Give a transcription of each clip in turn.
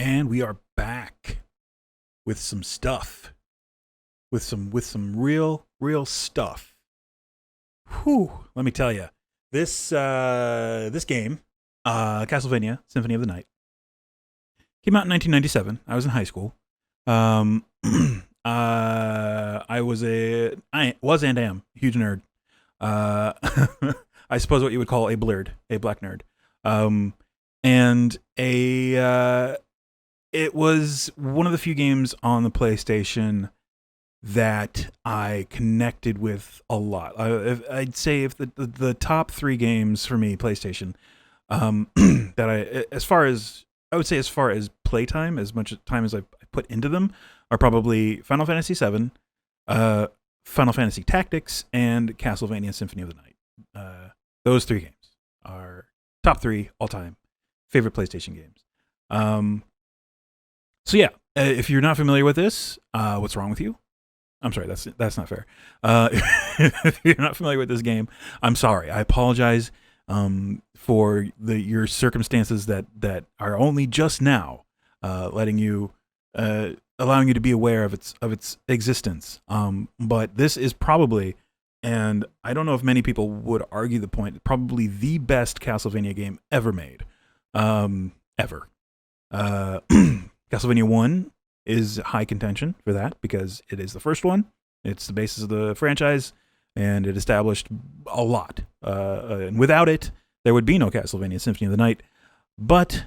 And we are back with some stuff. With some real stuff. Whew, let me tell you. This game, Castlevania, Symphony of the Night, came out in 1997. I was in high school. I was and am a huge nerd. I suppose what you would call a black nerd. It was one of the few games on the PlayStation that I connected with a lot. I'd say if the top three games for me, PlayStation, that as far as playtime, as much time as I put into them, are probably Final Fantasy VII, Final Fantasy Tactics, and Castlevania Symphony of the Night. Those three games are top three all-time favorite PlayStation games. So yeah, if you're not familiar with this, what's wrong with you? I'm sorry, that's not fair. If you're not familiar with this game, I'm sorry. I apologize for your circumstances that are only just now allowing you to be aware of its existence. But this is probably, and I don't know if many people would argue the point, probably the best Castlevania game ever made. Ever. Castlevania 1 is high contention for that because it is the first one. It's the basis of the franchise, and it established a lot. And without it, there would be no Castlevania Symphony of the Night. But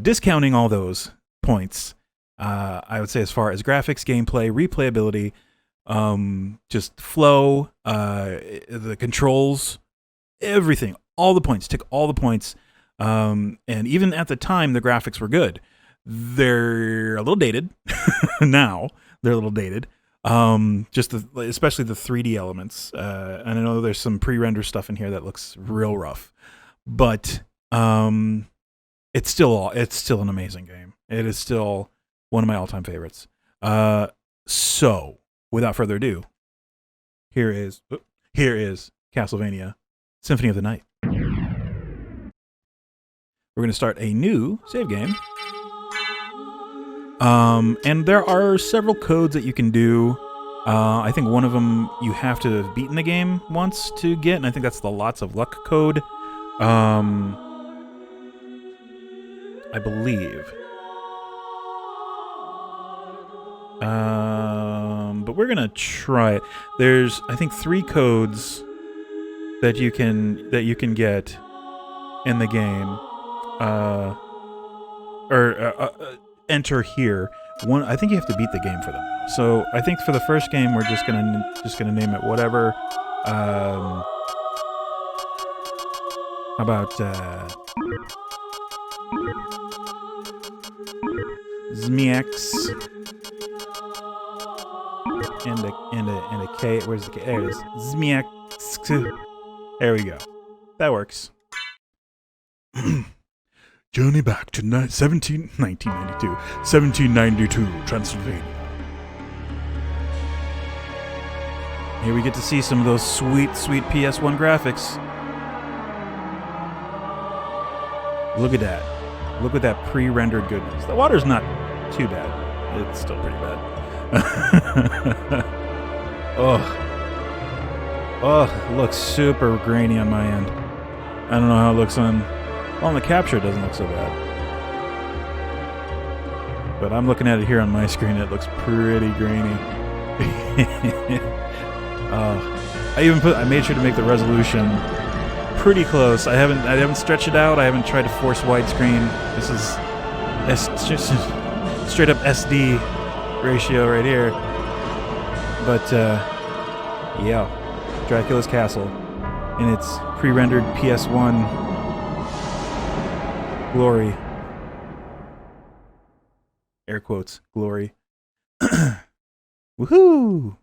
discounting all those points, I would say as far as graphics, gameplay, replayability, just flow, the controls, everything, all the points, tick all the points. And even at the time, the graphics were good. They're a little dated now. They're a little dated. Especially the 3D elements. And I know there's some pre-render stuff in here that looks real rough, but it's still an amazing game. It is still one of my all-time favorites. So without further ado, here is Castlevania Symphony of the Night. We're going to start a new save game. And there are several codes that you can do. I think one of them you have to have beaten the game once to get, and I think that's the Lots of Luck code. I believe. But we're going to try it. There's, I think, 3 codes that you can get in the game. Enter here. One, I think you have to beat the game for them. So I think for the first game, we're just gonna name it whatever. How about Zmiax and a K. Where's the K? There it is. Zmiax. There we go. That works. Journey back to 1792, Transylvania. Here we get to see some of those sweet PS1 graphics. Look at that. Look at that pre-rendered goodness. The water's not too bad. It's still pretty bad. Oh, it looks super grainy on my end. I don't know how it looks on the capture. It doesn't look so bad. But I'm looking at it here on my screen. It looks pretty grainy. I made sure to make the resolution pretty close. I haven't stretched it out. I haven't tried to force widescreen. This is just straight up SD ratio right here. But yeah, Dracula's Castle in its pre-rendered PS1 glory. Air quotes, glory. Woohoo!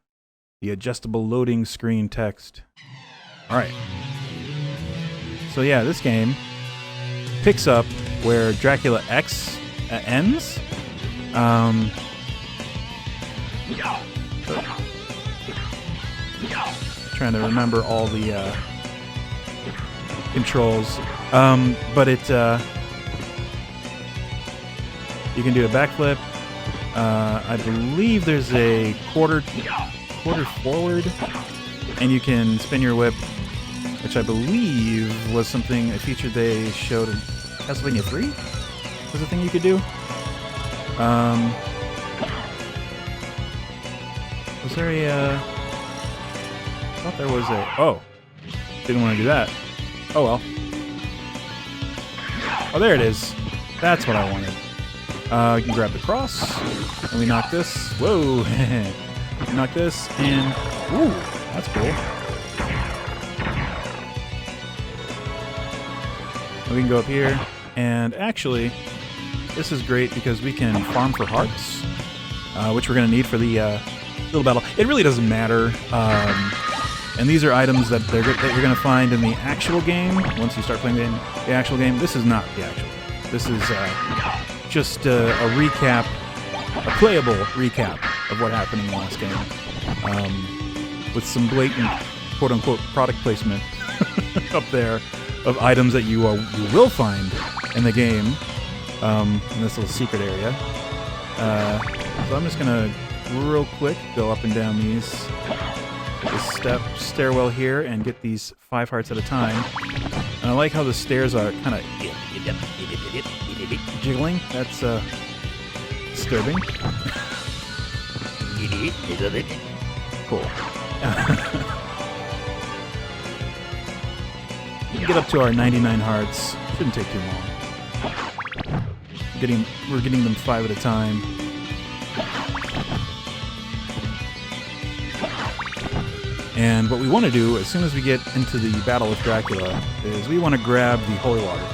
The adjustable loading screen text. Alright. So yeah, this game picks up where Dracula X ends. Trying to remember all the controls. But it You can do a backflip. I believe there's a quarter forward, and you can spin your whip, which I believe was a feature they showed in Castlevania 3. Was a thing you could do. Was there a? I thought there was a. Oh, didn't want to do that. Oh well. Oh, there it is. That's what I wanted. You can grab the cross, and we knock this. Whoa! We knock this, and ooh, that's cool. And we can go up here, and actually, this is great because we can farm for hearts, which we're going to need for the little battle. It really doesn't matter. And these are items that you're going to find in the actual game. Once you start playing the actual game, this is not the actual game. This is just a recap, a playable recap of what happened in the last game, with some blatant, quote-unquote, product placement up there of items that you will find in the game in this little secret area. So I'm just going to real quick go up and down this stairwell here and get these 5 hearts at a time. And I like how the stairs are kind of jiggling. That's disturbing. Cool. Get up to our 99 hearts. Shouldn't take too long. We're getting them 5 at a time. And what we want to do as soon as we get into the battle with Dracula is we want to grab the holy water,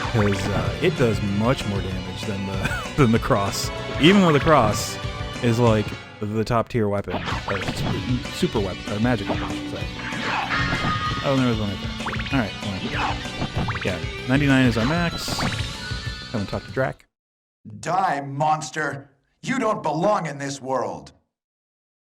because it does much more damage than the cross. Even though the cross is like the top tier weapon, or super weapon, or magic weapon, I should say. Oh, and there was one right there. All right, well, yeah, 99 is our max. Come and talk to Drac. Die, monster! You don't belong in this world.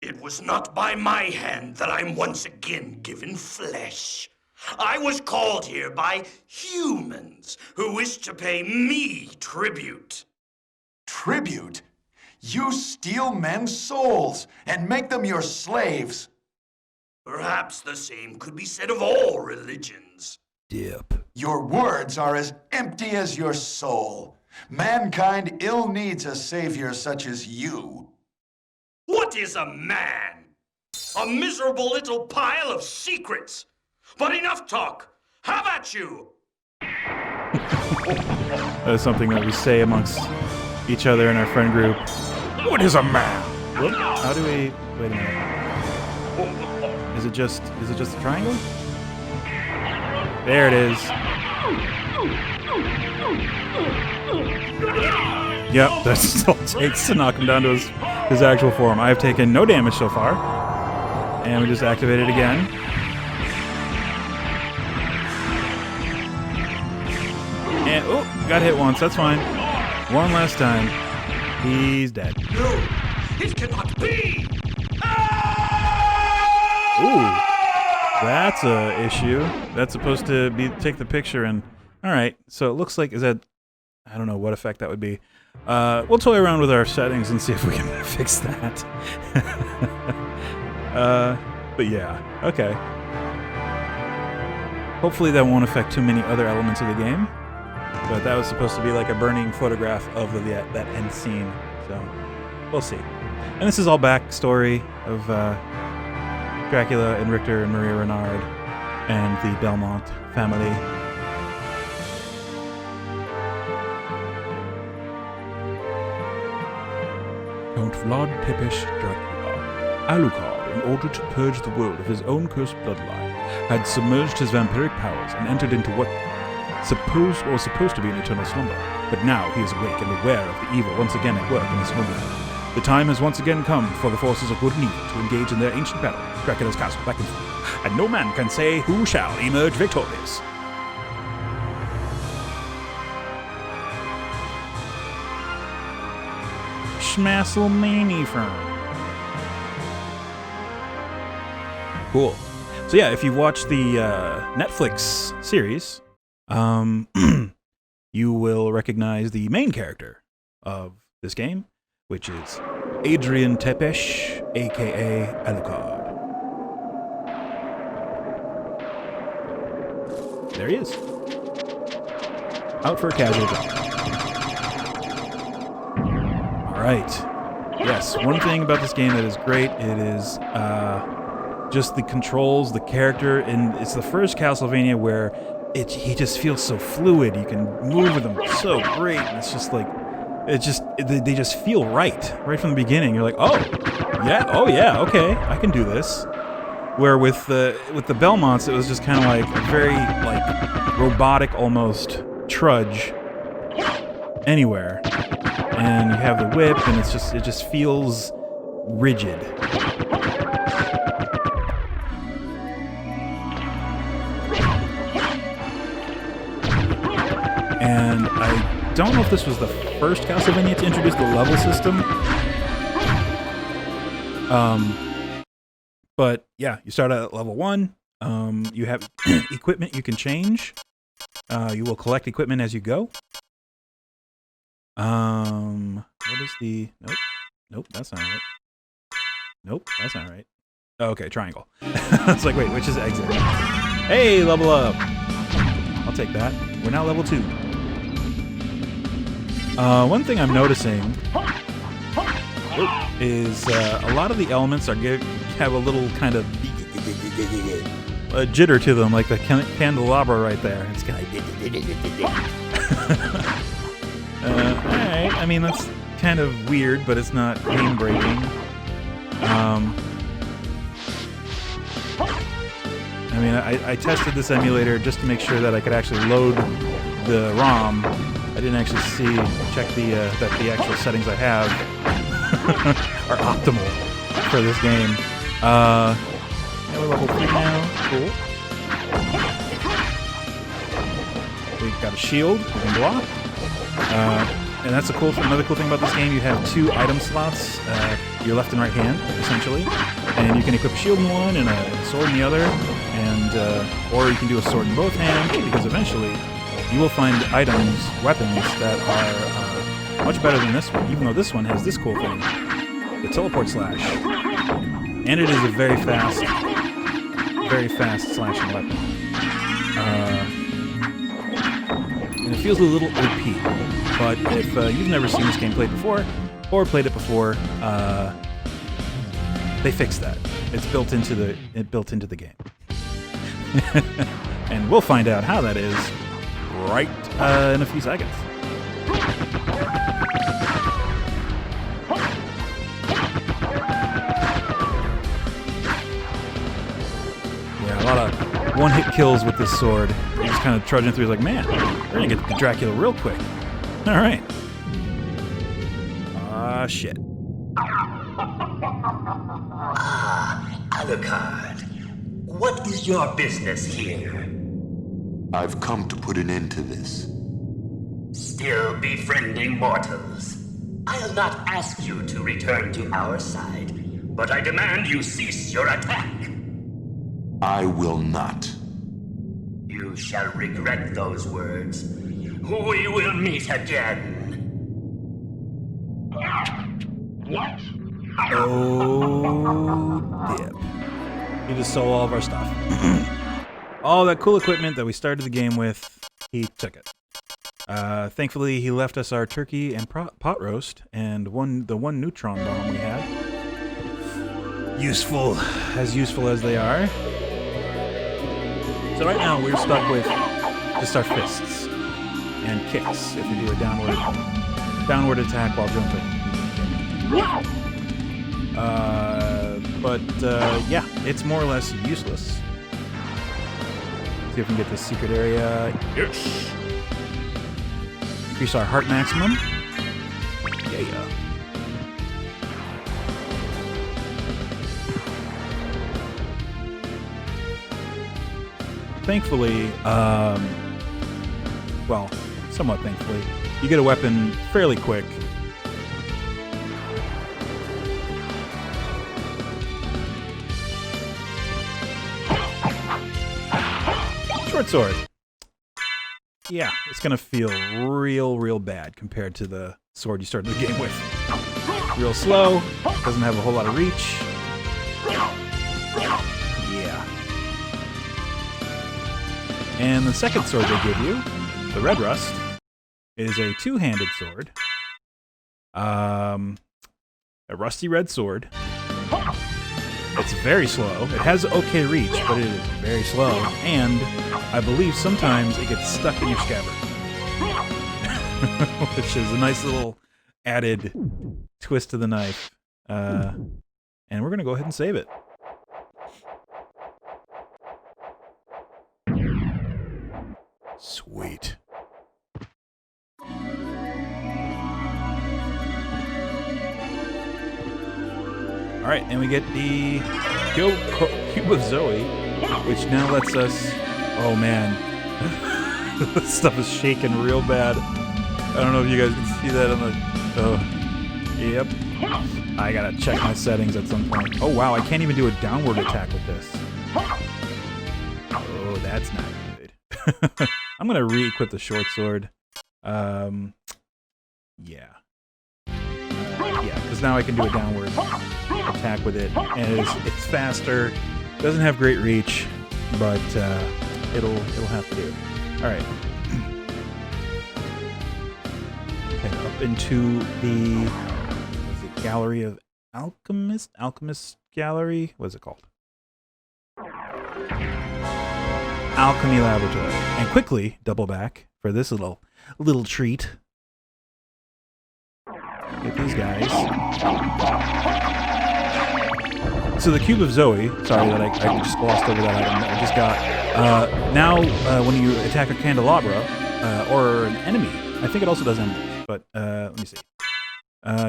It was not by my hand that I'm once again given flesh. I was called here by humans who wish to pay me tribute. Tribute? You steal men's souls and make them your slaves. Perhaps the same could be said of all religions. Dip. Your words are as empty as your soul. Mankind ill needs a savior such as you. What is a man? A miserable little pile of secrets. But enough talk. Have at you! That is something that we say amongst each other in our friend group. What is a man? Whoop. How do we... Wait a minute. Is it just a triangle? There it is. Yep, that's all it takes to knock him down to his actual form. I have taken no damage so far. And we just activate it again. And, oh, got hit once, that's fine. One last time. He's dead. No, it cannot be! Ooh, that's a issue. That's supposed to take the picture and... Alright, so it looks like, is that... I don't know what effect that would be. We'll toy around with our settings and see if we can fix that. But yeah, okay. Hopefully that won't affect too many other elements of the game. But that was supposed to be like a burning photograph of that end scene. So, we'll see. And this is all backstory of Dracula and Richter and Maria Renard and the Belmont family. Count Vlad Tepesh Dracula, Alucard, in order to purge the world of his own cursed bloodline, had submerged his vampiric powers and entered into what was supposed to be an eternal slumber. But now he is awake and aware of the evil once again at work in his homeland. The time has once again come for the forces of good and evil to engage in their ancient battle, Dracula's castle back and forth, and no man can say who shall emerge victorious. Schmasselmany firm. Cool. So yeah, if you've watched the Netflix series, you will recognize the main character of this game, which is Adrian Tepesh, aka Alucard. There he is. Out for a casual jump. Alright. Yes, one thing about this game that is great, it is just the controls, the character, and it's the first Castlevania where he just feels so fluid. You can move with him so great, and it's just like, they just feel right from the beginning. You're like, oh yeah, okay, I can do this. Where with the Belmonts, it was just kind of like a very like robotic almost trudge anywhere, and you have the whip, and it just feels rigid. And I don't know if this was the first Castlevania to introduce the level system. But yeah, you start at level 1. You have equipment you can change. You will collect equipment as you go. What is the... Nope, that's not right. Nope, that's not right. Oh, okay, triangle. It's like, wait, which is exit? Hey, level up! I'll take that. We're now level 2. One thing I'm noticing is a lot of the elements have a little kind of a jitter to them, like the candelabra right there. It's kind of alright. I mean, that's kind of weird, but it's not game-breaking. I mean, I tested this emulator just to make sure that I could actually load the ROM. I didn't actually check that the actual settings I have are optimal for this game. Yeah, we're level 3 now. Cool. We've got a shield. We can block. And that's another cool thing about this game. You have 2 item slots, your left and right hand, essentially, and you can equip a shield in one and a sword in the other, and or you can do a sword in both hands, because eventually you will find weapons that are much better than this one, even though this one has this cool thing, the teleport slash, and it is a very fast slashing weapon, and it feels a little OP. But if you've never seen this game played before, or played it before, they fixed that. It's built into the game, and we'll find out how that is right in a few seconds. Yeah, a lot of one-hit kills with this sword. You're just kind of trudging through, like, man, we're gonna get the Dracula real quick. All right. Shit. Alucard, what is your business here? I've come to put an end to this. Still befriending mortals. I'll not ask you to return to our side, but I demand you cease your attack. I will not. You shall regret those words. We will meet again. What? Oh, dip. He just stole all of our stuff. All that cool equipment that we started the game with, he took it. Thankfully, he left us our turkey and pot roast, and the one neutron bomb we had. Useful as they are. So right now, we're stuck with just our fists and kicks if we do a downward attack while jumping. Yeah, it's more or less useless. See if we can get this secret area. Yes. Increase our heart maximum. Yeah. Thankfully, well, somewhat thankfully, you get a weapon fairly quick. Short sword. yeah, it's gonna feel real bad compared to the sword you started the game with. Real slow, doesn't have a whole lot of reach. Yeah. And the second sword they give you, the Red Rust, is a two-handed sword. A rusty red sword. It's very slow. It has okay reach, but it is very slow. And I believe sometimes it gets stuck in your scabbard. Which is a nice little added twist to the knife. And we're going to go ahead and save it. Sweet. Alright, and we get the Cube of Zoe, which now lets us... Oh man. This stuff is shaking real bad. I don't know if you guys can see that on the... Oh. Yep. I gotta check my settings at some point. Oh wow, I can't even do a downward attack with this. Oh, that's not good. I'm gonna re-equip the short sword. Yeah. Yeah, because now I can do a downward attack with it, and it's faster. Doesn't have great reach, but it'll have to do. All right. Head up into the Gallery of Alchemist Gallery. What is it called? Alchemy Laboratory. And quickly double back for this little treat. Get these guys. So the Cube of Zoe, sorry that I just glossed over that item that I just got. Now, when you attack a candelabra, or an enemy, I think it also does enemies, but let me see.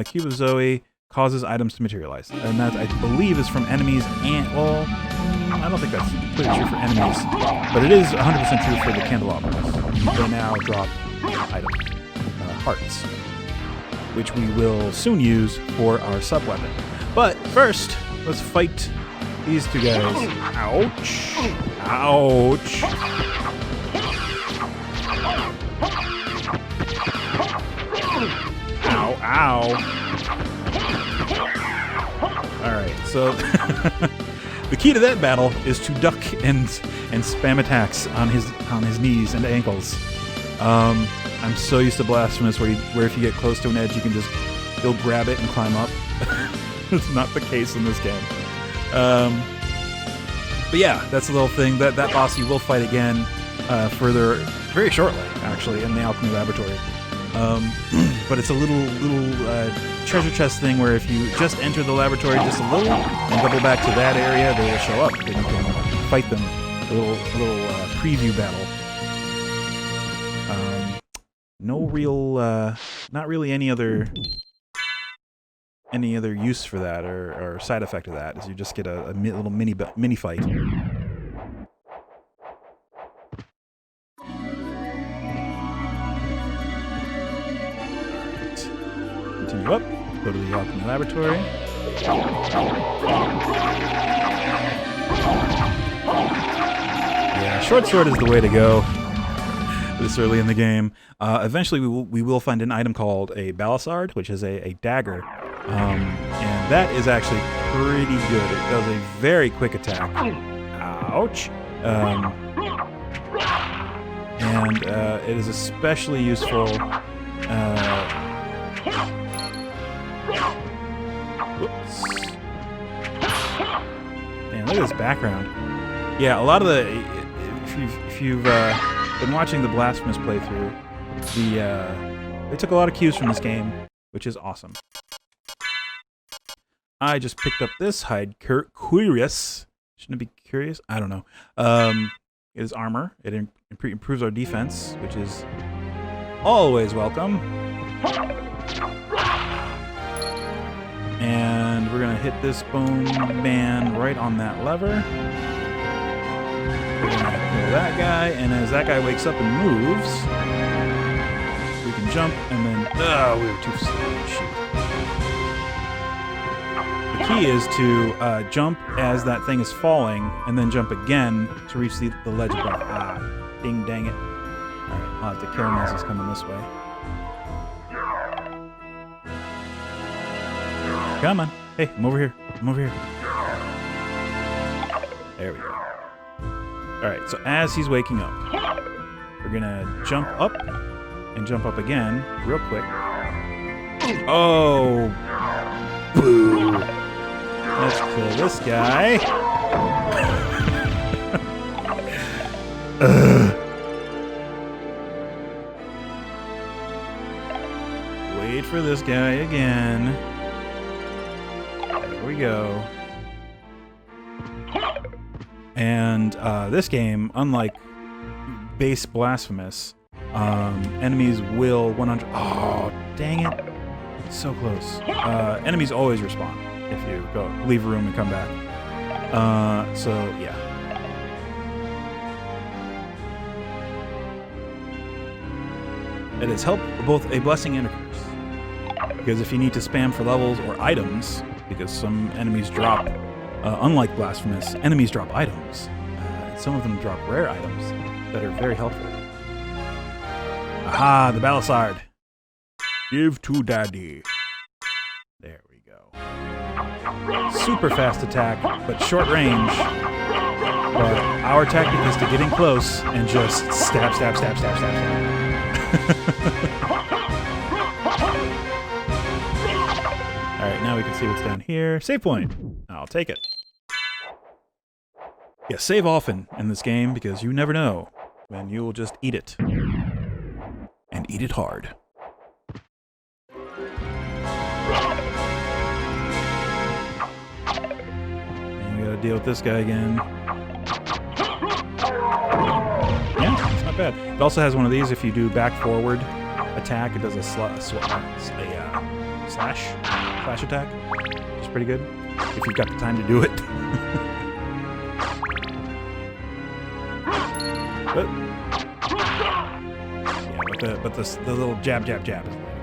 Cube of Zoe causes items to materialize. And that, I believe, is from enemies and, well, I don't think that's completely true for enemies, but it is 100% true for the candelabras. They now drop items, hearts, which we will soon use for our sub-weapon. But first, let's fight these two guys. Ouch. Ouch. Ow, ow. Alright, so the key to that battle is to duck and spam attacks on his knees and ankles. I'm so used to Blasphemous where if you get close to an edge you'll grab it and climb up. It's not the case in this game. But yeah, that's a little thing. That boss you will fight again further very shortly, actually, in the Alchemy Laboratory. But it's a little treasure chest thing where if you just enter the laboratory just a little and double back to that area, they will show up and you can fight them. A little preview battle. No real, not really any other use for that or side effect of that, is you just get a little mini fight. Continue up, go to the Alchemy Laboratory. Yeah, short sword is the way to go this early in the game. Eventually we will find an item called a Balisard, which is a dagger. And that is actually pretty good. It does a very quick attack. Ouch. And it is especially useful. Whoops. Man, look at this background. Yeah, a lot of the... If you've been watching the Blasphemous playthrough, they took a lot of cues from this game, which is awesome. I just picked up this hide curious. Shouldn't it be curious? I don't know. It is armor. It improves our defense, which is always welcome. And we're gonna hit this bone man right on that lever. We're gonna kill that guy, and as that guy wakes up and moves, we can jump, and then we were too slow. Shoot. The key is to jump as that thing is falling, and then jump again to reach the ledge above. Ah, ding dang it. Alright, I'll have to kill him as he's coming this way. Come on. Hey, I'm over here. I'm over here. There we go. Alright, so as he's waking up, we're gonna jump up and jump up again real quick. Oh! Boo! Let's kill this guy. Wait for this guy again. There we go. And this game, unlike base Blasphemous, enemies will 100... Oh, dang it. So close. Enemies always respawn if you go leave a room and come back. So, yeah. It has helped both a blessing and a curse. Because if you need to spam for levels or items, because some enemies drop, unlike Blasphemous, enemies drop items. Some of them drop rare items that are very helpful. Aha, the Balisard. Give to Daddy. There we go. Super fast attack, but short range. But our tactic is to get in close and just stab, stab, stab, stab, stab, stab. Alright, now we can see what's down here. Save point. I'll take it. Yeah, save often in this game because you never know when you'll just eat it. And eat it hard. And we gotta deal with this guy again. Yeah, it's not bad. It also has one of these if you do back-forward attack. It does a slash attack. It's pretty good if you've got the time to do it. But the little jab, jab, jab is the way to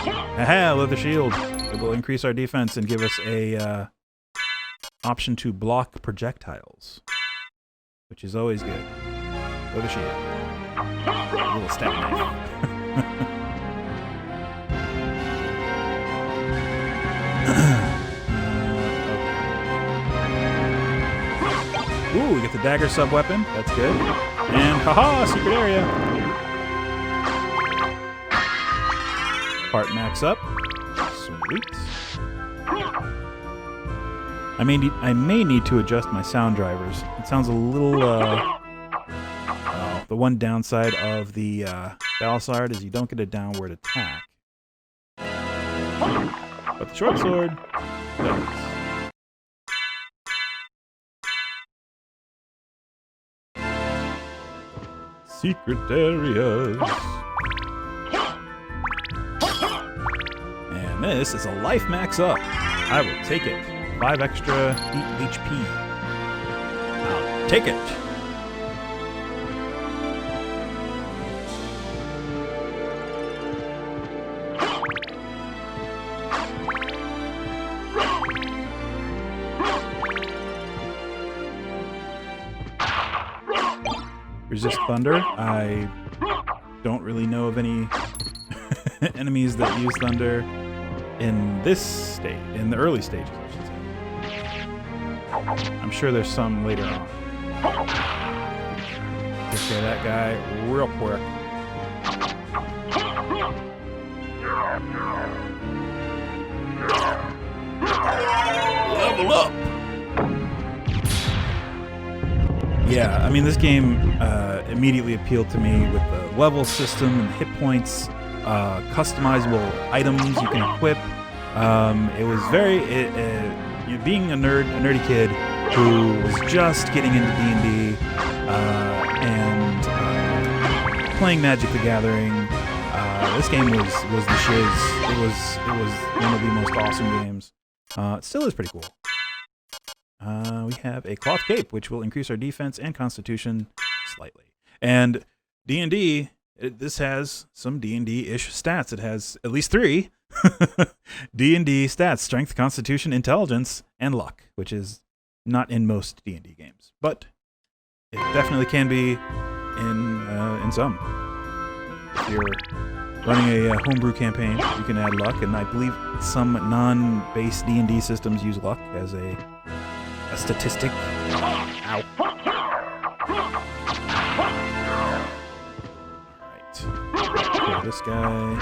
go. Aha, leather shield. It will increase our defense and give us a option to block projectiles, which is always good. Leather shield. A little stab knife. Ooh, we get the dagger sub-weapon. That's good. And haha, secret area. Part max up. Sweet. I may need to adjust my sound drivers. It sounds a little the one downside of the Balisard is you don't get a downward attack. But the short sword does. Secret areas. And this is a life max up. I will take it. 5 extra HP. I'll take it. Resist thunder. I don't really know of any enemies that use thunder in this state, in the early stages, I should say. I'm sure there's some later on. Take care of that guy real quick. Level up! Yeah, I mean, this game immediately appealed to me with the level system and hit points, customizable items you can equip. It was very... being a nerdy kid who was just getting into D&D and playing Magic the Gathering, this game was the shiz. It was one of the most awesome games. It still is pretty cool. We have a cloth cape, which will increase our defense and constitution slightly. And D&D, this has some D&D-ish stats. It has at least 3 D&D stats: strength, constitution, intelligence, and luck, which is not in most D&D games. But it definitely can be in in some. If you're running a homebrew campaign, you can add luck, and I believe some non-base D&D systems use luck as a statistic. Ow. Alright. Kill this guy.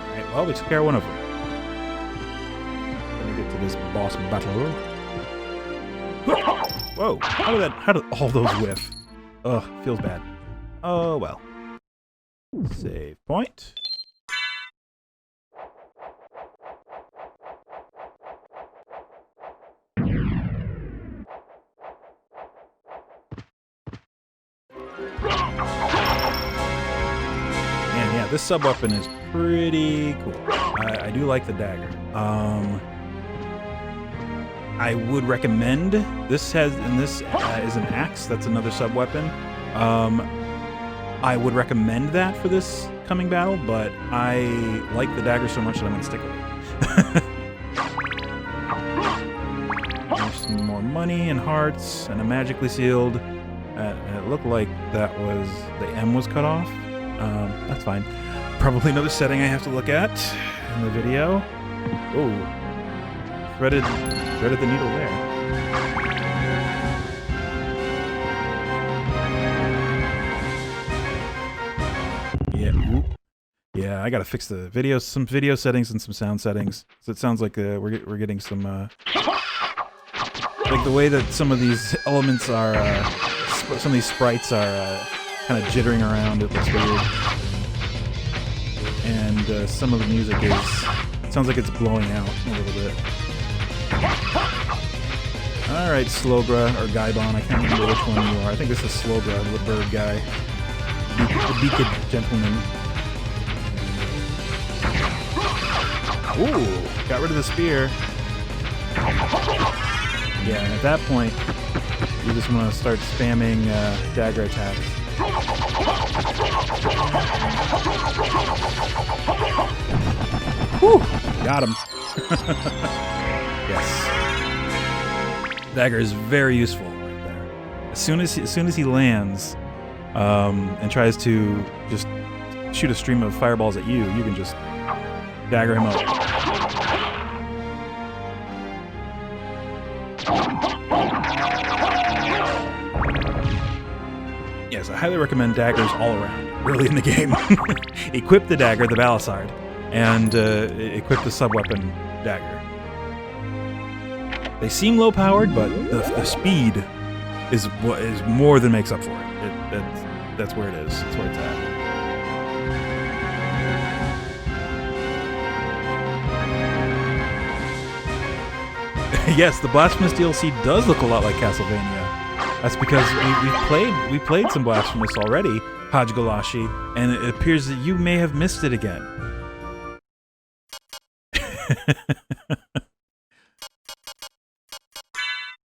Alright, well, we took care of one of them. Let me get to this boss battle. Whoa! How did all those whiff? Ugh, feels bad. Oh well. Save point. And yeah, this sub-weapon is pretty cool. I do like the dagger. I would recommend this is an axe. That's another sub-weapon. I would recommend that for this coming battle, but I like the dagger so much that I'm gonna stick with it. There's some more money and hearts and a magically sealed. And it looked like the M was cut off. That's fine. Probably another setting I have to look at in the video. Oh, threaded the needle there. Yeah. Ooh. Yeah, I gotta fix the video, some video settings and some sound settings. So it sounds like we're getting some like the way that some of these elements are. Some of these sprites are kind of jittering around. It looks weird. And some of the music sounds like it's blowing out a little bit. Alright, Slogra, or Gaibon, I can't remember which one you are. I think this is Slogra, the bird guy. The beaked gentleman. Ooh, got rid of the spear. Yeah, and at that point, you just want to start spamming dagger attacks. Whew! Got him. Yes. Dagger is very useful right there. As soon as he lands and tries to just shoot a stream of fireballs at you, you can just dagger him up. Yes, I highly recommend daggers all around, really, in the game. Equip the dagger, the Balisard, and equip the sub-weapon dagger. They seem low-powered, but the speed is more than makes up for it. That's where it is. That's where it's at. Yes, the Blasphemous DLC does look a lot like Castlevania. That's because we played some Blasphemous already, Haj Galashi, and it appears that you may have missed it again.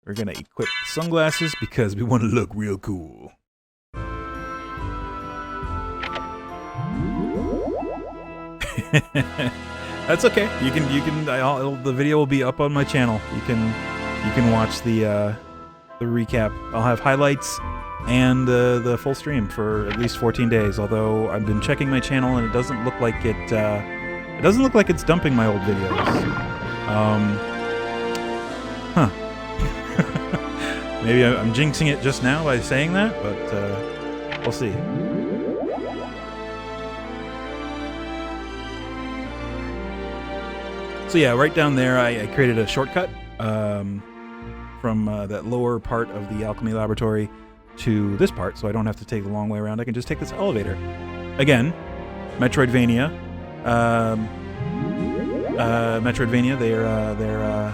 We're gonna equip sunglasses because we want to look real cool. That's okay. You can. The video will be up on my channel. You can watch the recap. I'll have highlights and the full stream for at least 14 days. Although I've been checking my channel and it doesn't look like it. It doesn't look like it's dumping my old videos. Huh. Maybe I'm jinxing it just now by saying that, but we'll see. So yeah, right down there, I created a shortcut from that lower part of the alchemy laboratory to this part, so I don't have to take the long way around. I can just take this elevator. Again, Metroidvania. Metroidvania. They're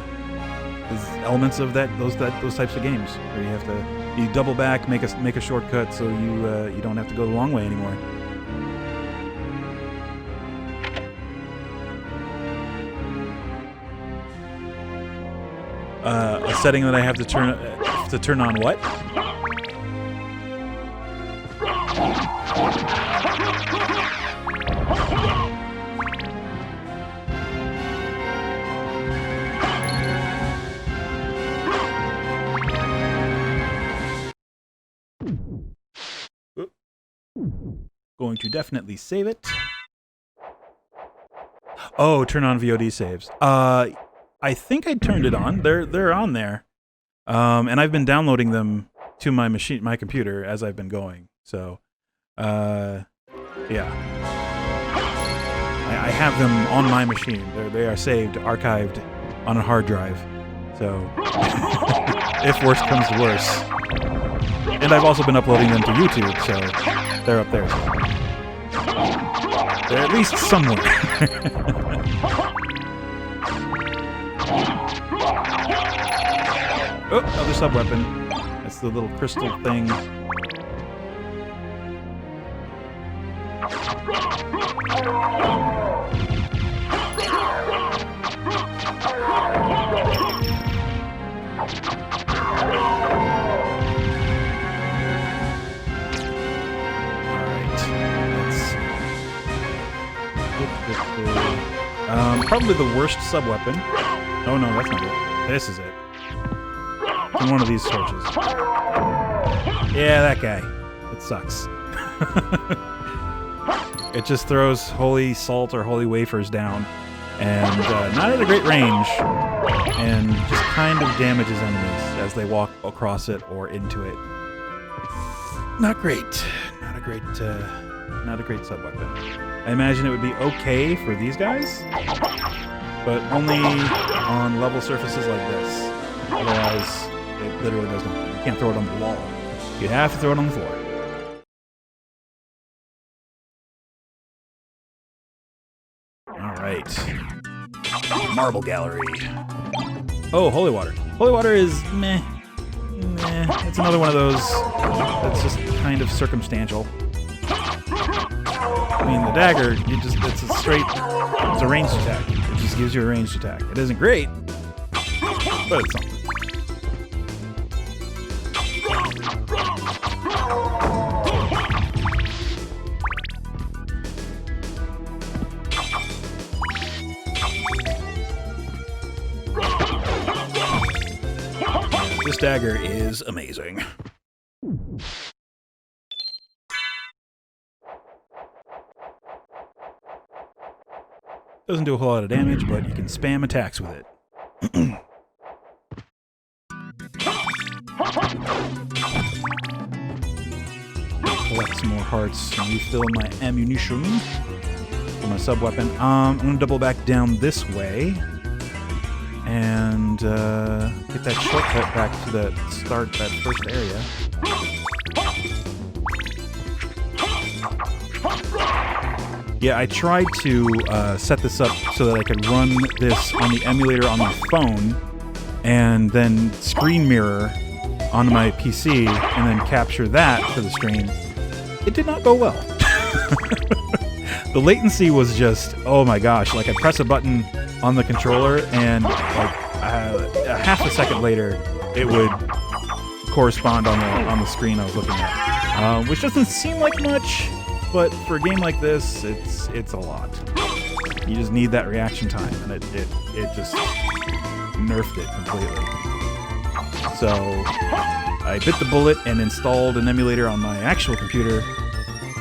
elements of those types of games where you double back, make a shortcut, so you don't have to go the long way anymore. A setting that I have to turn on what? Going to definitely save it. Oh, turn on VOD saves. I think I turned it on. They're on there. And I've been downloading them to my computer as I've been going. So, yeah. I have them on my machine. They are saved, archived on a hard drive. So, if worse comes to worse. And I've also been uploading them to YouTube, so they're up there. They're at least somewhere. Oh, another sub-weapon. That's the little crystal thing. Probably the worst sub-weapon. Oh no, that's not it. This is it. From one of these torches. Yeah, that guy. It sucks. It just throws holy salt or holy wafers down, and not at a great range, and just kind of damages enemies as they walk across it or into it. Not great. Not a great sub-weapon. I imagine it would be okay for these guys, but only on level surfaces like this. Otherwise, it literally does nothing. You can't throw it on the wall. You have to throw it on the floor. Alright. Marble Gallery. Oh, Holy Water. Holy Water is meh. Meh. It's another one of those that's just kind of circumstantial. I mean, the dagger, it's a ranged attack. It just gives you a ranged attack. It isn't great, but it's something. This dagger is amazing. Doesn't do a whole lot of damage, but you can spam attacks with it. Collect some more hearts and refill my ammunition for my sub-weapon. I'm going to double back down this way and get that shortcut back to that first area. Yeah, I tried to set this up so that I could run this on the emulator on my phone and then screen mirror onto my PC and then capture that for the stream. It did not go well. The latency was just, oh my gosh, like I press a button on the controller and like a half a second later it would correspond on the screen I was looking at, which doesn't seem like much. But for a game like this, it's a lot. You just need that reaction time, and it just nerfed it completely. So I bit the bullet and installed an emulator on my actual computer,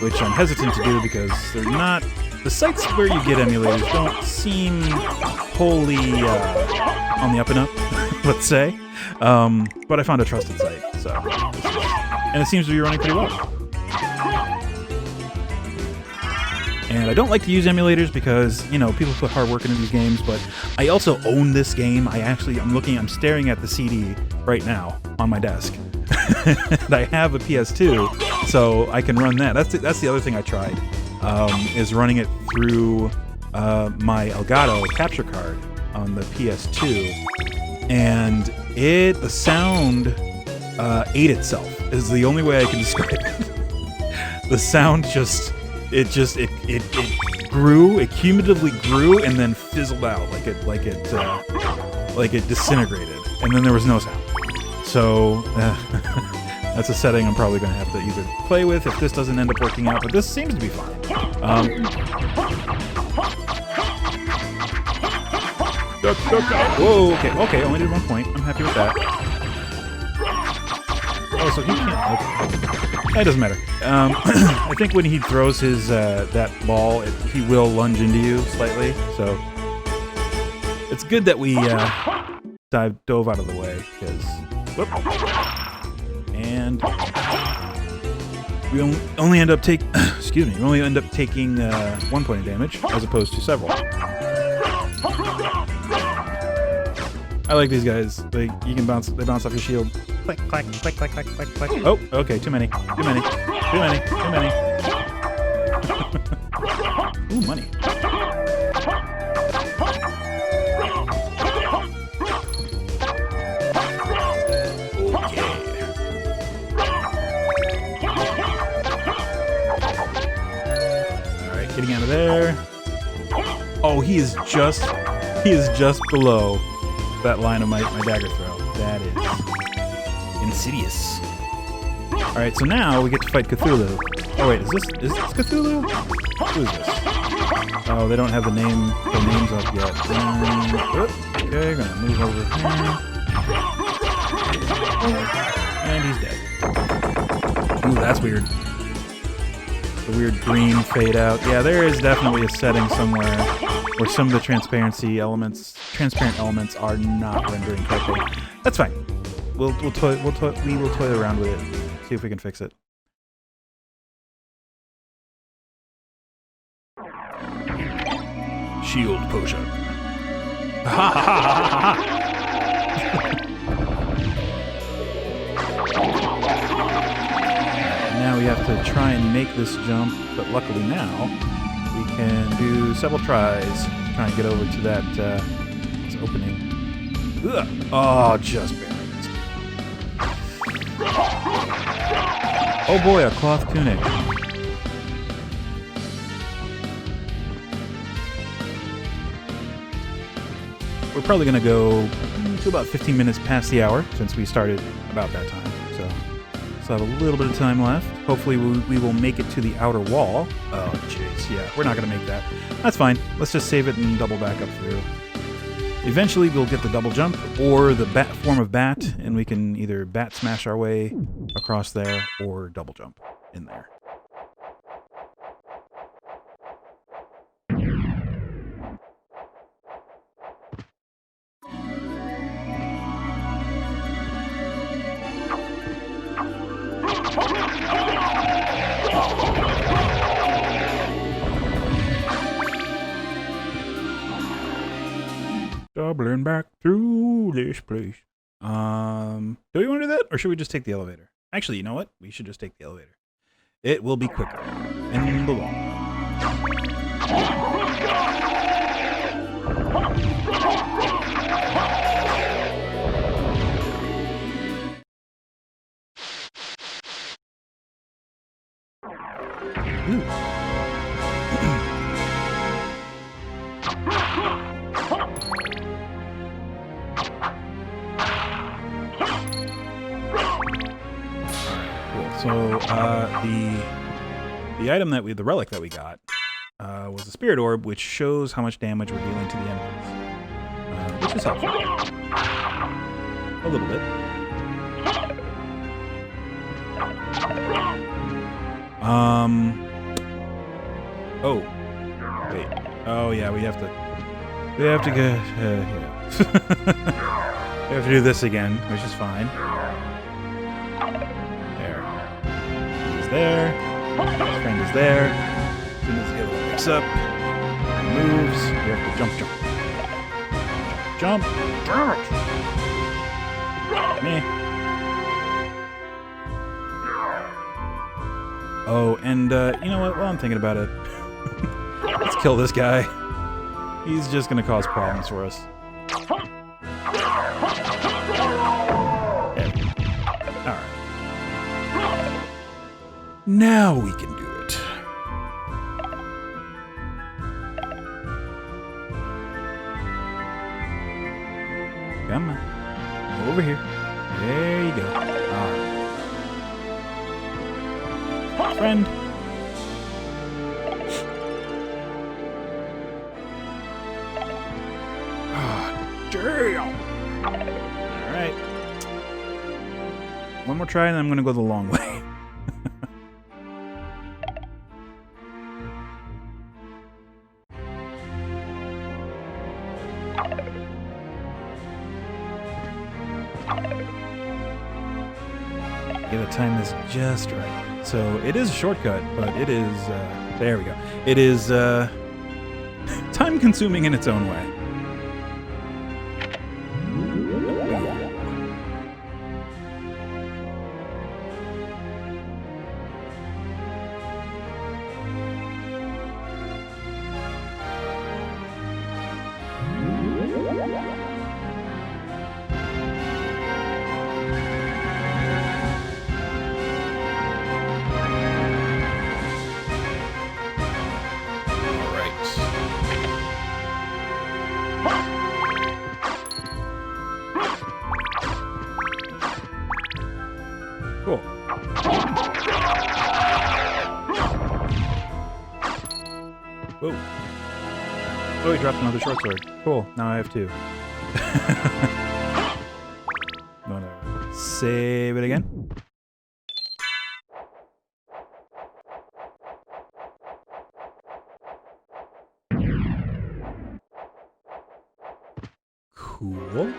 which I'm hesitant to do because they're not. The sites where you get emulators don't seem wholly on the up and up, let's say. But I found a trusted site, so and it seems to be running pretty well. And I don't like to use emulators because, you know, people put hard work into these games, but I also own this game. I'm staring at the CD right now on my desk. And I have a PS2, so I can run that. That's the other thing I tried, is running it through my Elgato capture card on the PS2. And the sound ate itself, is the only way I can describe it. The sound it grew, it cumulatively grew, and then fizzled out like it disintegrated, and then there was no sound. So That's a setting I'm probably going to have to either play with if this doesn't end up working out, but this seems to be fine. Whoa, okay, only did 1 point. I'm happy with that. Oh, so he can't... Okay. It doesn't matter. I think when he throws his that ball, he will lunge into you slightly, so... It's good that we dove out of the way, because... Whoop. And... We only end up taking 1 point of damage, as opposed to several. I like these guys. They bounce off your shield. Click, clack, click, clack, clack, clack, clack. Oh, okay, too many. Ooh, money. Alright, getting out of there. Oh, he is just below that line of my dagger throw. That is insidious. Alright, so now we get to fight Cthulhu. Oh wait, is this Cthulhu? Who is this? Oh, they don't have the names up yet. Okay, gonna move over here. And he's dead. Ooh, that's weird. The weird green fade out. Yeah, there is definitely a setting somewhere where some of the transparent elements are not rendering correctly. That's fine. We will toy around with it. See if we can fix it. Shield potion. Now we have to try and make this jump, but luckily now we can do several tries to try and get over to that this opening. Ugh. Oh, just barely missed. Oh boy, a cloth tunic. We're probably going to go to about 15 minutes past the hour, since we started about that time. So have a little bit of time left. Hopefully we will make it to the outer wall. Oh, jeez. Yeah, we're not going to make that. That's fine. Let's just save it and double back up through. Eventually we'll get the double jump or the bat form of bat, and we can either bat smash our way across there or double jump in there. Doubling back through this place. Do we want to do that, or should we just take the elevator? Actually, you know what? We should just take the elevator. It will be quicker in the long run. Ooh. So the item that the relic that we got was a spirit orb, which shows how much damage we're dealing to the enemies, which is helpful a little bit. Oh, wait. Oh yeah, we have to go. Yeah. We have to do this again, which is fine. There. His friend is there. As soon as Halo wakes up, moves, we have to jump. Jump! Meh. Oh, and you know what? While I'm thinking about it, let's kill this guy. He's just gonna cause problems for us. Now we can do it. Come on. Over here. There you go. All right. Friend. Damn. All right. One more try, and I'm gonna go the long way. Gotta time this just right. So it is a shortcut, but it is. There we go. It is time-consuming in its own way. Cool. Whoa. Oh, he dropped another short sword. Cool. Now I have two. No, no. Save it again. Cool.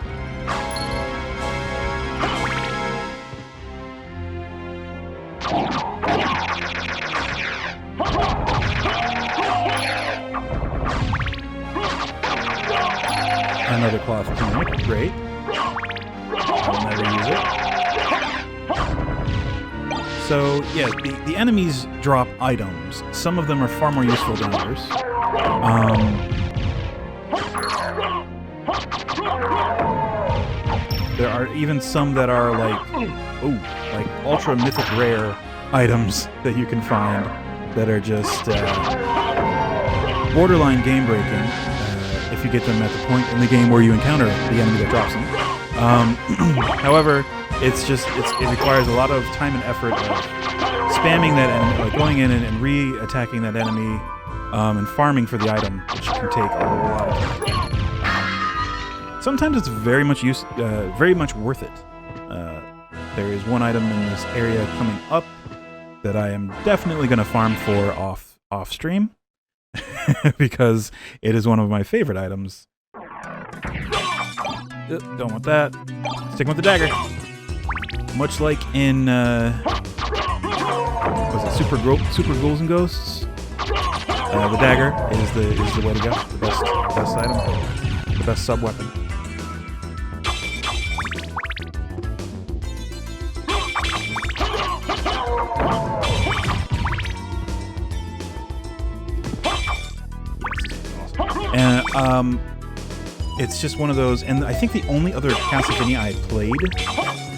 Another cloth tunic, great. I'll never use it. So, yeah, the enemies drop items. Some of them are far more useful than others. There are even some that are like ultra mythic rare items that you can find that are just borderline game breaking. If you get them at the point in the game where you encounter the enemy that drops them. However, it requires a lot of time and effort of spamming that enemy, like going in and re-attacking that enemy, and farming for the item, which can take a lot of time. Sometimes it's very much worth it. There is one item in this area coming up that I am definitely going to farm for off stream. Because it is one of my favorite items. Don't want that. Stick with the dagger. Much like in was it Super Ghouls and Ghosts? The dagger is the way to go. The best item. The best sub weapon. And it's just one of those, and I think the only other Castlevania I played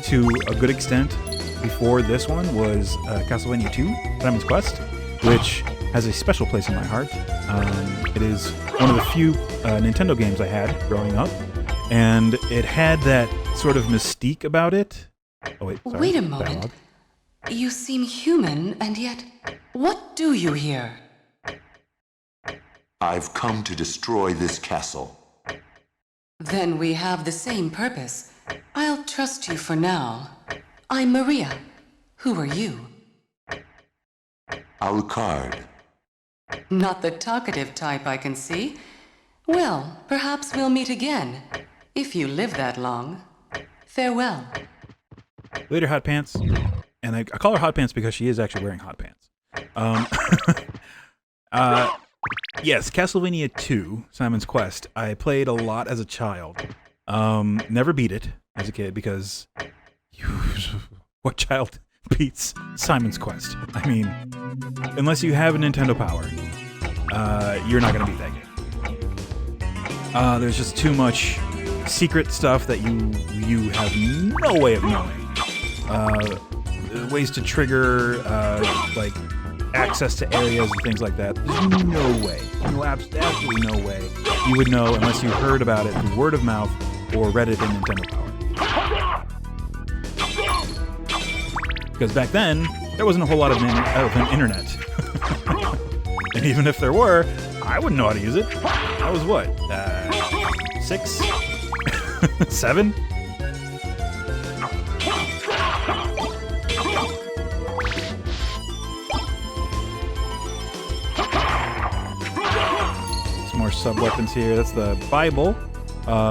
to a good extent before this one was Castlevania 2, Simon's Quest, which has a special place in my heart. It is one of the few Nintendo games I had growing up, and it had that sort of mystique about it. Oh wait, sorry. Wait a moment. Dialogue. You seem human, and yet, what do you here? I've come to destroy this castle. Then we have the same purpose. I'll trust you for now. I'm Maria. Who are you? Alucard. Not the talkative type, I can see. Well, perhaps we'll meet again, if you live that long. Farewell. Later, Hot Pants. And I call her Hot Pants because she is actually wearing hot pants. Yes, Castlevania 2, Simon's Quest, I played a lot as a child. Never beat it as a kid because what child beats Simon's Quest? I mean, unless you have a Nintendo Power, you're not going to beat that game. There's just too much secret stuff that you have no way of knowing. Ways to trigger, like, access to areas and things like that. There's no way, absolutely no way you would know unless you heard about it through word of mouth or read it in Nintendo Power. Because back then, there wasn't a whole lot of an internet. And even if there were, I wouldn't know how to use it. I was what? 6? 7? Some more sub-weapons here. That's the Bible,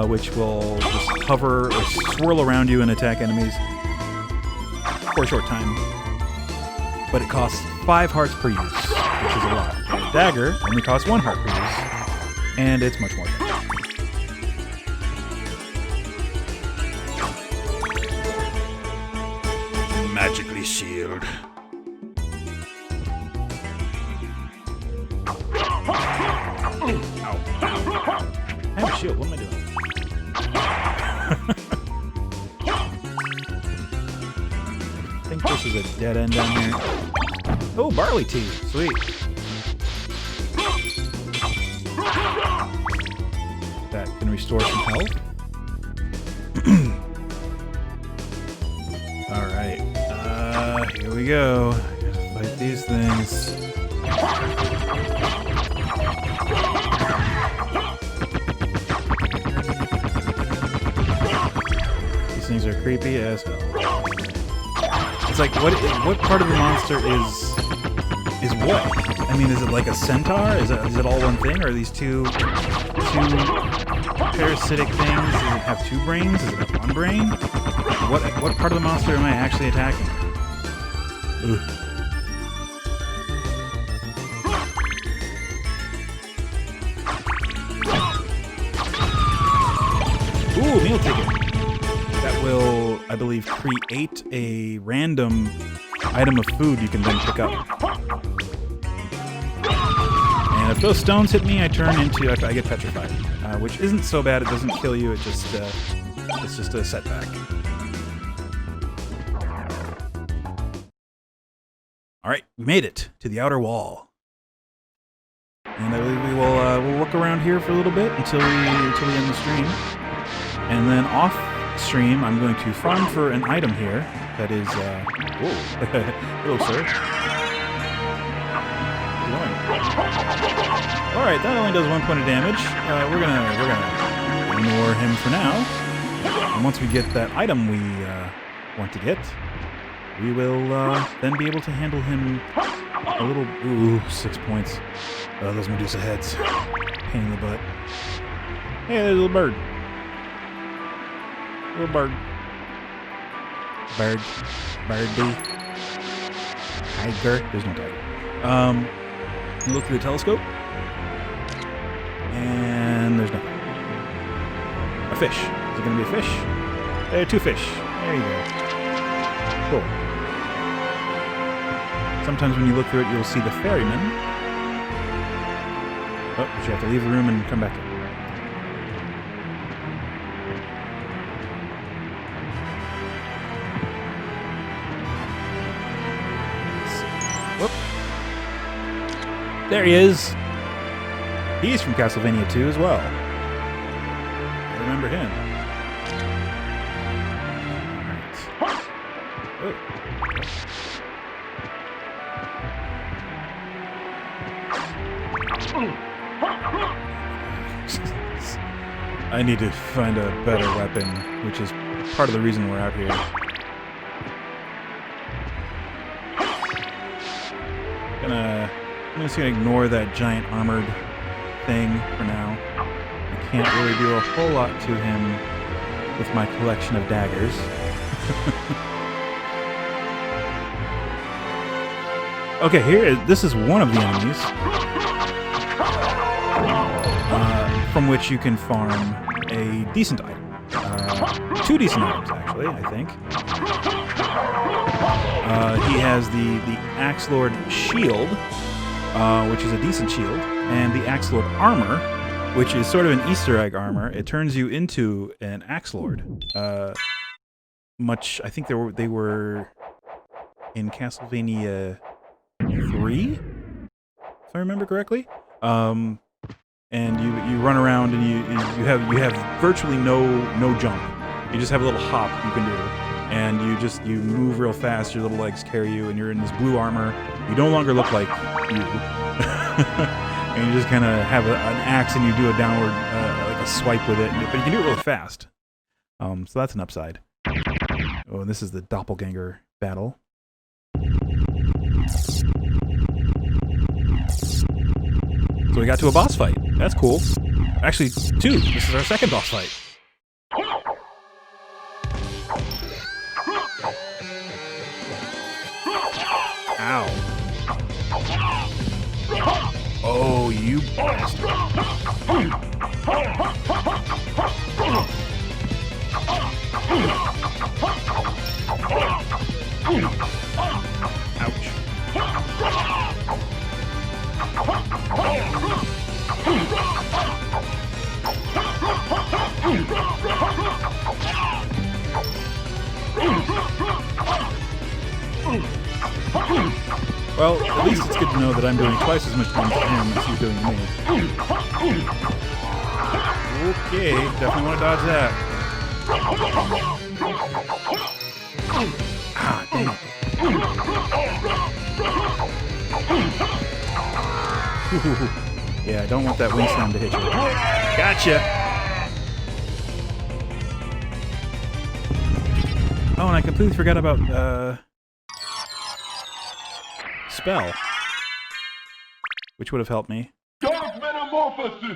which will just hover or swirl around you and attack enemies for a short time. But it costs 5 hearts per use, which is a lot. And a dagger only costs 1 heart per use, and it's much more effective. Magically sealed. Ow. I have a shield. What am I doing? I think this is a dead end down here. Oh, barley tea. Sweet. That can restore some health. Alright. Here we go. Gotta fight these things. These things are creepy as hell. It's like, what part of the monster is what? I mean, is it like a centaur? Is it all one thing? Or are these two parasitic things? Does it have 2 brains? Does it have 1 brain? What part of the monster am I actually attacking? Ugh. Ooh, meal ticket. That will, I believe, create a random item of food you can then pick up. And if those stones hit me, I get petrified, which isn't so bad. It doesn't kill you. It's just a setback. All right, we made it to the outer wall, and I believe we will we'll look around here for a little bit until we end the stream, and then off stream I'm going to farm for an item here that is. Whoa, hello, sir. How's it going? All right, that only does 1 point of damage. We're gonna ignore him for now, and once we get that item we want to get, we will then be able to handle him a little. Ooh, 6 points. Those Medusa heads. Pain in the butt. Hey, there's a little bird. Little bird. Birdie. Tiger. There's no tiger. You look through the telescope, and there's nothing. A fish. Is it going to be a fish? There are 2 fish. There you go. Cool. Sometimes when you look through it, you'll see the ferryman. Oh, but you have to leave the room and come back in. Whoop. There he is. He's from Castlevania 2 as well. I remember him. Alright. Oh. I need to find a better weapon, which is part of the reason we're out here. I'm just gonna ignore that giant armored thing for now. I can't really do a whole lot to him with my collection of daggers. Okay, this is one of the enemies from which you can farm a decent item. 2 decent items, actually, I think. He has the Axe Lord Shield, which is a decent shield, and the Axe Lord Armor, which is sort of an Easter egg armor. It turns you into an Axe Lord. I think they were in Castlevania 3, if I remember correctly. And you run around and you have virtually no jump. You just have a little hop you can do, and you move real fast. Your little legs carry you, and you're in this blue armor. You no longer look like you, and you just kind of have an axe, and you do a downward like a swipe with it, but you can do it really fast. So that's an upside. Oh, and this is the doppelganger battle. So we got to a boss fight. That's cool. Actually, 2. This is our second boss fight. Ow. Oh, you bastard. Ouch. Well, at least it's good to know that I'm doing twice as much damage to him as he's doing to me. Okay, definitely want to dodge that. Ah, dang it. Yeah, I don't want that wing slam to hit you. Gotcha! Oh, and I completely forgot about, spell. Which would have helped me.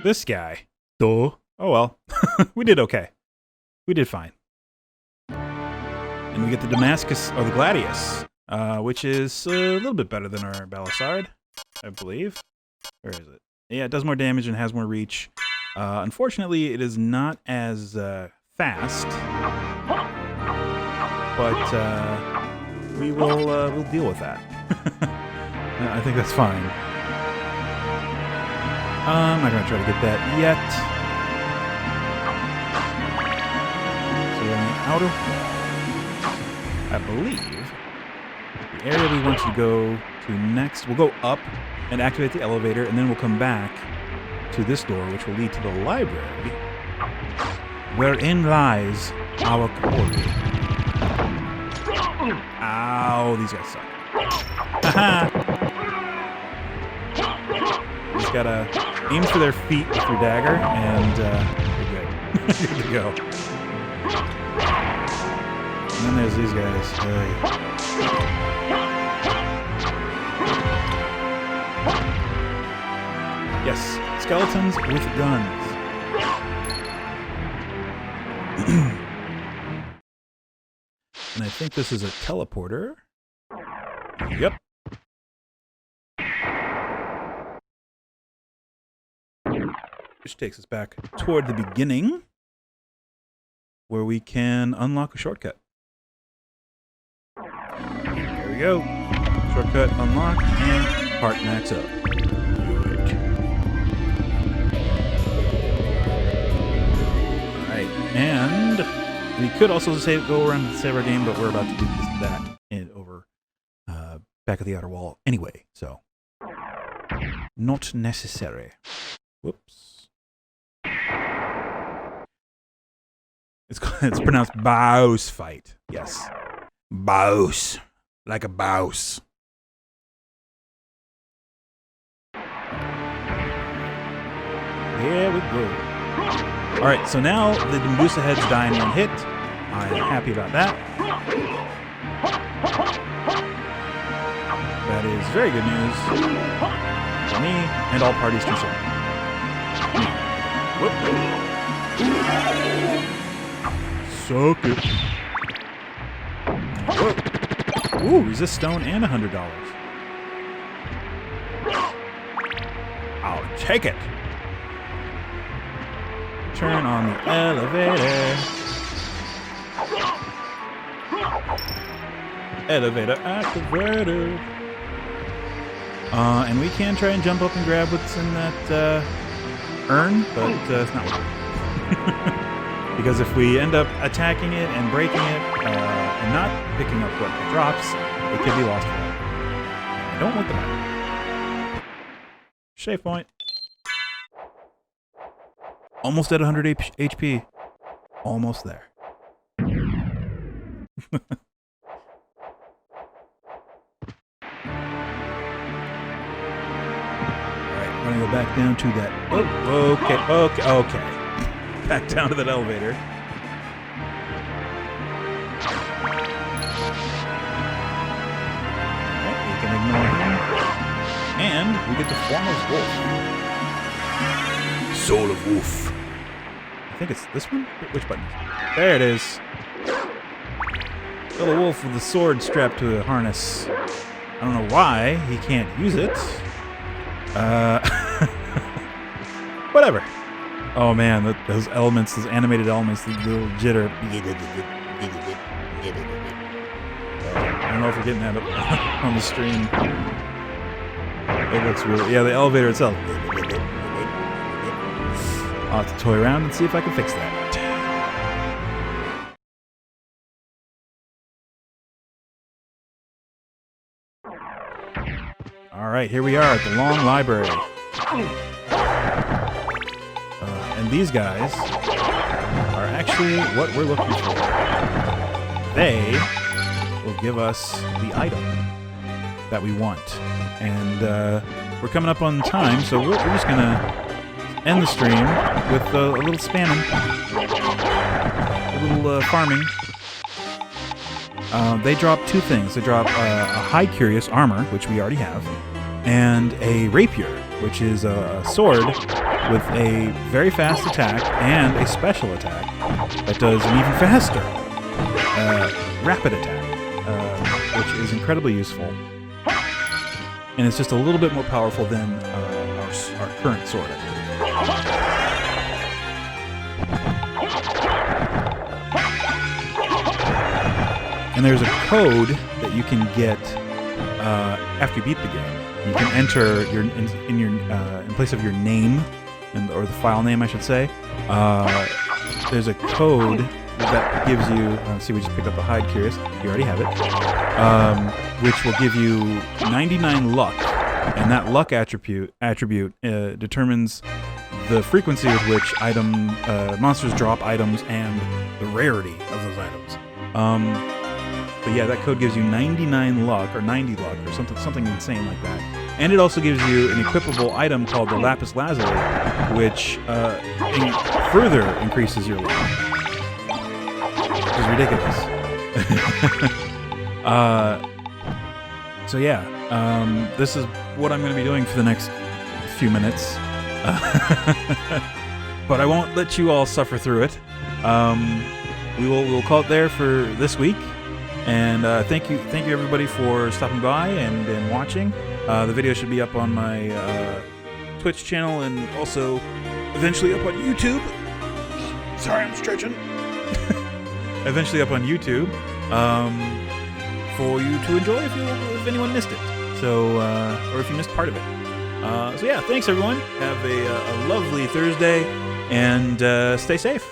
This guy. Duh. Oh well. We did okay. We did fine. And we get the Damascus, or the Gladius, which is a little bit better than our Belisard, I believe. Where is it? Yeah, it does more damage and has more reach. Unfortunately, it is not as fast, but we'll deal with that. I think that's fine. I'm not gonna try to get that yet. So we're in the outer. I believe the area we want to go to next. We'll go up and activate the elevator, and then we'll come back to this door, which will lead to the library, wherein lies our quarry. Ow, these guys suck. Haha! Just gotta aim for their feet with your dagger, and you're good. Good to go. And then there's these guys. Yes, skeletons with guns. And I think this is a teleporter. Yep. Which takes us back toward the beginning, where we can unlock a shortcut. There we go. Shortcut unlocked and part max up. Good. Alright, and we could also go around and save our game, but we're about to do that over back of the outer wall anyway, so not necessary. Whoops. It's pronounced boss fight. Yes. Boss. Like a boss. Here we go. Alright, so now the Medusa heads die in one hit. I am happy about that. That is very good news for me and all parties concerned. Whoop. Suck it. Whoop. Ooh, resist stone and $100. I'll take it. Turn on the elevator. Elevator activated. And we can try and jump up and grab what's in that urn, but it's not working. Because if we end up attacking it and breaking it and not picking up what it drops, it could be lost forever. I don't want the money. Save point. Almost at 100 HP. Almost there. Alright, we're gonna go back down to that. Oh, okay. Back down to that elevator. Alright, we can ignore him. And we get the form of wolf. Soul of wolf. I think it's this one? Which button? There it is. Little wolf with a sword strapped to a harness. I don't know why he can't use it. Whatever. Oh man, those elements, those animated elements, the little jitter. I don't know if you're getting that on the stream. It looks really... Yeah, the elevator itself. I'll have to toy around and see if I can fix that. Alright, here we are at the long library. And these guys are actually what we're looking for. They will give us the item that we want. And we're coming up on time, so we're just going to end the stream with a little spamming. A little farming. They drop two things. They drop a High Curious armor, which we already have, and a rapier, which is a sword with a very fast attack and a special attack that does an even faster rapid attack, which is incredibly useful. And it's just a little bit more powerful than our current sword, I believe. And there's a code that you can get after you beat the game. You can enter in place of your name, or the file name, I should say. There's a code that gives you. See, we just picked up a Hide Curious. You already have it, which will give you 99 luck, and that luck attribute determines the frequency with which monsters drop items and the rarity of those items. But yeah, that code gives you 99 luck, or 90 luck, or something insane like that. And it also gives you an equipable item called the Lapis Lazuli, which further increases your luck. Which is ridiculous. So yeah, this is what I'm going to be doing for the next few minutes. But I won't let you all suffer through it. We'll call it there for this week. And thank you everybody for stopping by and watching. The video should be up on my Twitch channel and also eventually up on YouTube. Sorry, I'm stretching. Eventually up on YouTube for you to enjoy if anyone missed it. So or if you missed part of it. So yeah, thanks everyone. Have a lovely Thursday and stay safe.